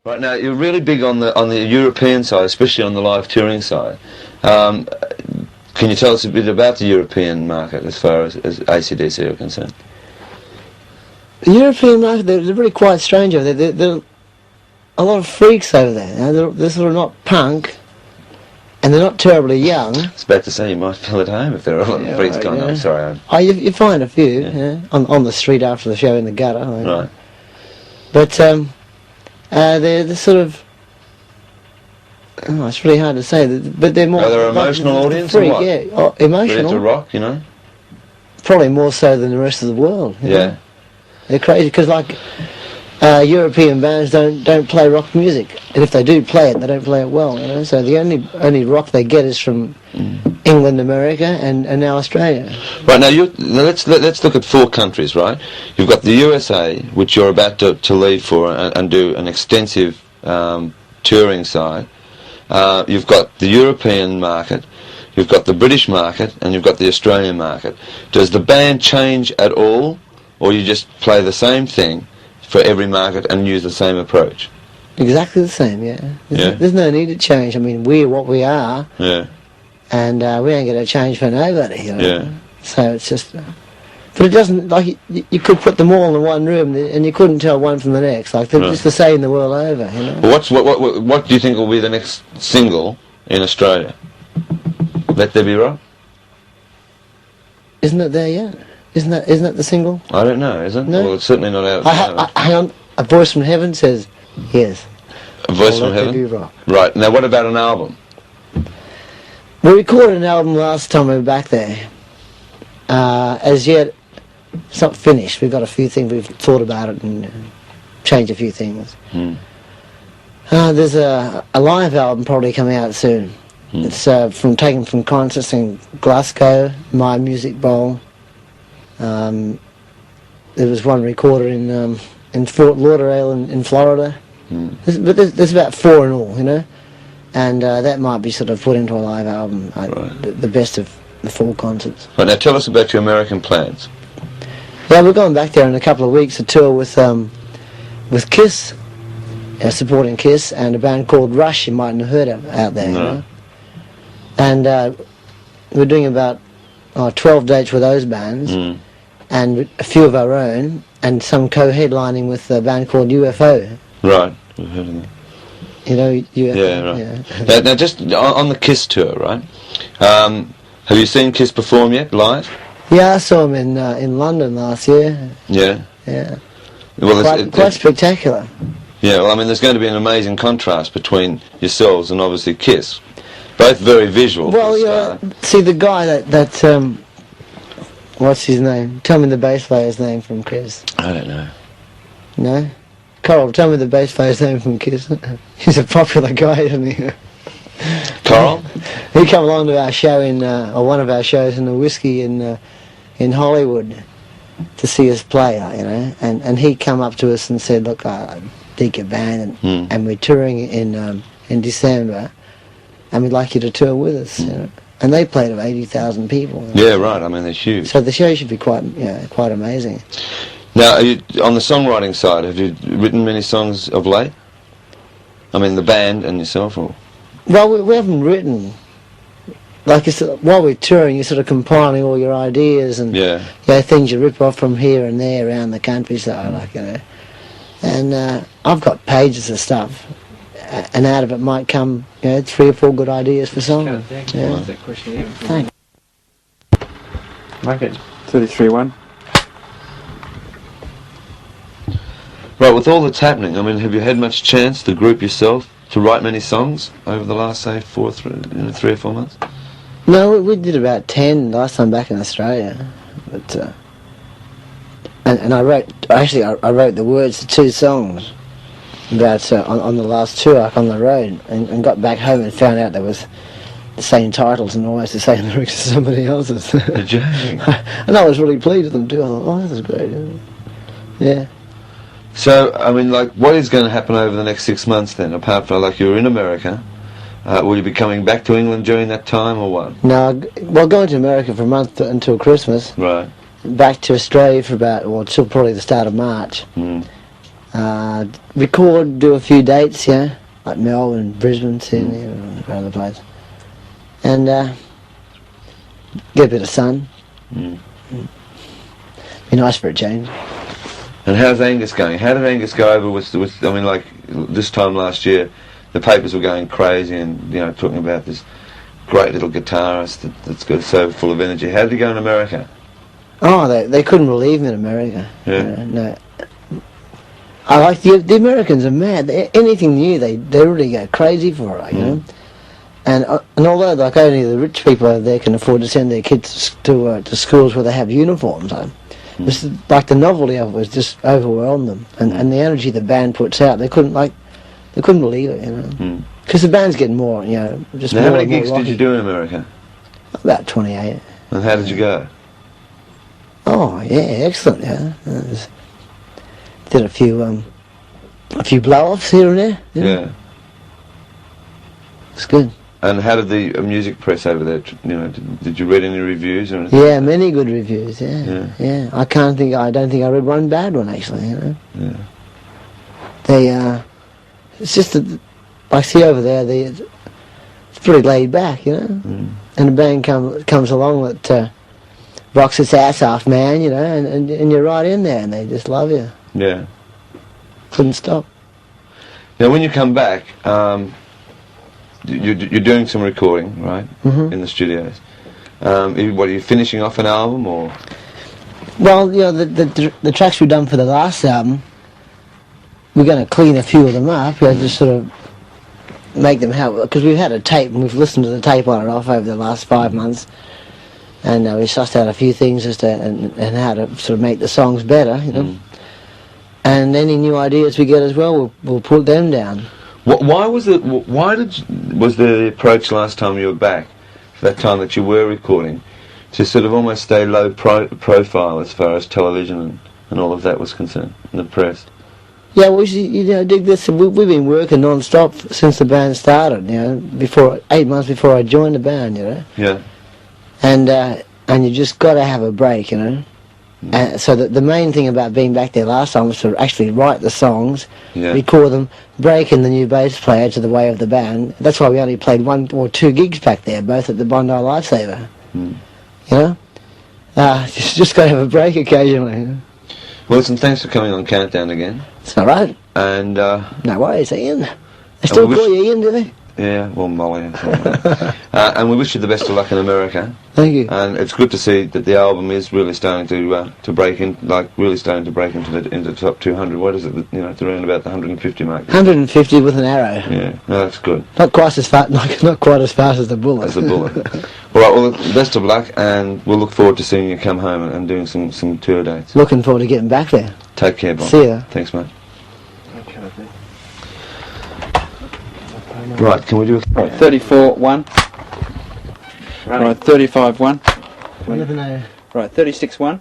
Right, now you're really big on the European side, especially on the live touring side. Can you tell us a bit about the European market as far as AC/DC are concerned? The European market, they're really quite strange over there. There are a lot of freaks over there. You know, they're sort of not punk, and they're not terribly young. I was about to say you might feel at home if there are a lot of freaks going on. Sorry. You find a few on the street after the show in the gutter. Right. But they're sort of... Oh, it's really hard to say, but they're more... Are they an emotional audience freak, or what? Yeah, emotional. Ready to rock, you know? Probably more so than the rest of the world. You know? They're crazy, because like European bands don't play rock music, and if they do play it, they don't play it well, you know? So the only rock they get is from England, America, and now Australia. Right, now let's look at 4 countries, right? You've got the USA, which you're about to leave for and do an extensive touring side. You've got the European market, you've got the British market, and you've got the Australian market. Does the band change at all, or you just play the same thing for every market and use the same approach? Exactly the same, yeah. There's no need to change. I mean, we're what we are, and we ain't going to change for nobody, you know. Yeah. So it's just... but it doesn't, like, you could put them all in one room and you couldn't tell one from the next. Like, they're just the same the world over, you know. Well, what do you think will be the next single in Australia? Let There Be Rock? Isn't it there yet? Isn't that the single? I don't know, is it? No. Well, it's certainly not out. Hang on, a voice from heaven says, yes. A voice from Let There heaven? Be Rock. Right, now what about an album? We recorded an album last time we were back there. As yet, it's not finished. We've got a few things, we've thought about it and changed a few things. There's a live album probably coming out soon. It's taken from concerts in Glasgow, My Music Bowl. There was one recorded in Fort Lauderdale in Florida. But there's about 4 in all, you know. And that might be sort of put into a live album, the best of the 4 concerts. Right, now tell us about your American plans. Yeah, we're going back there in a couple of weeks to tour with Kiss, supporting Kiss, and a band called Rush. You mightn't have heard of out there, you know. And we're doing about 12 dates with those bands, and a few of our own, and some co-headlining with a band called UFO. Right, we've heard of that. You know, UFO. Yeah, right. Now, just on the Kiss tour, right? Have you seen Kiss perform yet, live? Yeah, I saw them in London last year. Yeah? Yeah. Well, quite spectacular. Yeah, well, I mean, there's going to be an amazing contrast between yourselves and obviously Kiss. Both very visual. Well, yeah, see the guy that what's his name? Tell me the bass player's name from Kiss. I don't know. No? Coral, tell me the bass player's name from Kiss. He's a popular guy, isn't he? Coral? He came along to our show or one of our shows in the Whiskey in Hollywood to see us play, you know, and he come up to us and said, look, I dig your band, and we're touring in December, and we'd like you to tour with us, you know. And they played of 80,000 people. You know? Yeah, right, I mean, they're huge. So the show should be quite amazing. Now, on the songwriting side, have you written many songs of late? I mean, the band and yourself, or...? Well, we haven't written. Like, while we're touring, you're sort of compiling all your ideas and things you rip off from here and there around the countryside, like, you know. And I've got pages of stuff, and out of it might come, you know, 3 or 4 good ideas for songs. Thanks. That question here. Thanks. Make it 33-1. Right, with all that's happening, I mean, have you had much chance to group yourself to write many songs over the last, say, 3 or 4 months? No, we did about 10 last time back in Australia, but and I wrote the words to 2 songs about on the last tour, like on the road, and got back home and found out there was the same titles and almost the same lyrics as somebody else's. Did you? And I was really pleased with them too. I thought, oh, this is great. Yeah. So, I mean, like, what is going to happen over the next 6 months then, apart from, like, you're in America? Will you be coming back to England during that time, or what? No, well, going to America for a month until Christmas. Right. Back to Australia for about, till probably the start of March. Record, do a few dates, yeah, like Melbourne, Brisbane, Sydney, or other places. And get a bit of sun. Be nice for a change. And how's Angus going? How did Angus go over with I mean, like, this time last year, the papers were going crazy and, you know, talking about this great little guitarist that's got so full of energy. How did he go in America? Oh, they couldn't believe him in America. Yeah. No. I like the Americans are mad. Anything new, they really go crazy for it, you know. And although like only the rich people over there can afford to send their kids to schools where they have uniforms, this is, like the novelty of it was just overwhelmed them, and the energy the band puts out, they couldn't believe it, you know. Because the band's getting more, you know, just now, more. how many and more gigs rocky. did you do in America? About 28. And how did you go? Oh yeah, excellent. Yeah, did a few blow-offs here and there. Yeah. It's good. And how did the music press over there? You know, did you read any reviews or anything? Yeah, many good reviews. Yeah. I don't think I read one bad one actually. You know. Yeah. They it's just that I see over there it's pretty laid back, you know. And a band comes along that rocks its ass off, man, you know, and you're right in there, and they just love you. Yeah. Couldn't stop. Now, when you come back, you're doing some recording, right? In the studios. What are you finishing off an album or? Well, you know, the tracks we've done for the last album, we're going to clean a few of them up. You know, just sort of make them help, because we've had a tape and we've listened to the tape on and off over the last 5 months, and we sussed out a few things as to and how to sort of make the songs better, you know. And any new ideas we get as well, we'll put them down. Why was the approach last time you were back, for that time that you were recording, to sort of almost stay low profile as far as television and all of that was concerned, in the press? Yeah, well, you know, dig this. We've been working non-stop since the band started. You know, 8 months before I joined the band. You know. Yeah. And you just got to have a break. You know. And so the main thing about being back there last time was to actually write the songs, record them, break in the new bass player to the way of the band. That's why we only played 1 or 2 gigs back there, both at the Bondi Lifesaver. You know. Just got to have a break occasionally. You know? Well, listen, thanks for coming on Countdown again. It's all right. And no worries, Ian. They still call you Ian, do they? Yeah, well, Molly and something like that. And we wish you the best of luck in America. Thank you. And it's good to see that the album is really starting to break in, really starting to break into the top 200. What is it? You know, it's around about the 150 mark. 150 with an arrow. Yeah, no, that's good. Not quite as fast. Not quite as fast as the bullet. As the bullet. All right. Well, best of luck, and we'll look forward to seeing you come home and doing some tour dates. Looking forward to getting back there. Take care, Bob. See ya. Thanks, mate. Right, can we do a... Right, 34-1. Right, 35-1. I never know. Right, 36-1.